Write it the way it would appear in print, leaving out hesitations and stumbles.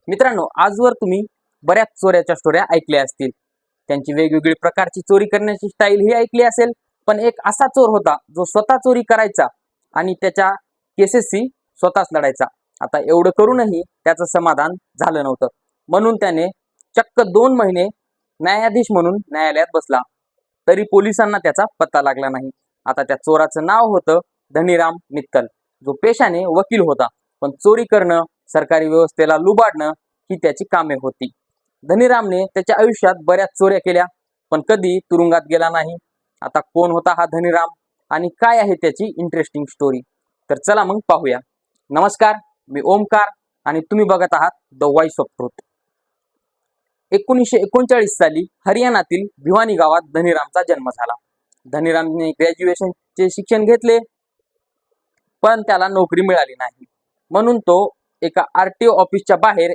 मित्रांनो, आजवर तुम्ही बऱ्याच चोऱ्याच्या स्टोऱ्या ऐकल्या असतील. त्यांची वेगवेगळी प्रकारची चोरी करण्याची स्टाईल ही ऐकली असेल. पण एक असा चोर होता जो स्वतः चोरी करायचा आणि त्याच्या केसेसशी स्वतःच लढायचा. आता एवढं करूनही त्याचं समाधान झालं नव्हतं, म्हणून त्याने चक्क 2 महिने न्यायाधीश म्हणून न्यायालयात बसला. तरी पोलिसांना त्याचा पत्ता लागला नाही. आता त्या चोराचं नाव होतं धनीराम मित्तल, जो पेशाने वकील होता, पण चोरी करणं, सरकारी व्यवस्थेला लुबाडणं ही त्याची कामे होती. धनीरामने त्याच्या आयुष्यात बऱ्याच चोऱ्या केल्या, पण कधी तुरुंगात गेला नाही. आता कोण होता हा धनीराम आणि काय आहे त्याची इंटरेस्टिंग स्टोरी? तर चला मग पाहूया. नमस्कार, मी ओमकार आणि तुम्ही बघत आहात द व्हॉइस ऑफ ट्रूथ. 1939 साली हरियाणातील भिवानी गावात धनीरामचा जन्म झाला. धनीरामने ग्रॅज्युएशनचे शिक्षण घेतले, पण त्याला नोकरी मिळाली नाही. म्हणून तो एका आरटीओ ऑफिसच्या बाहेर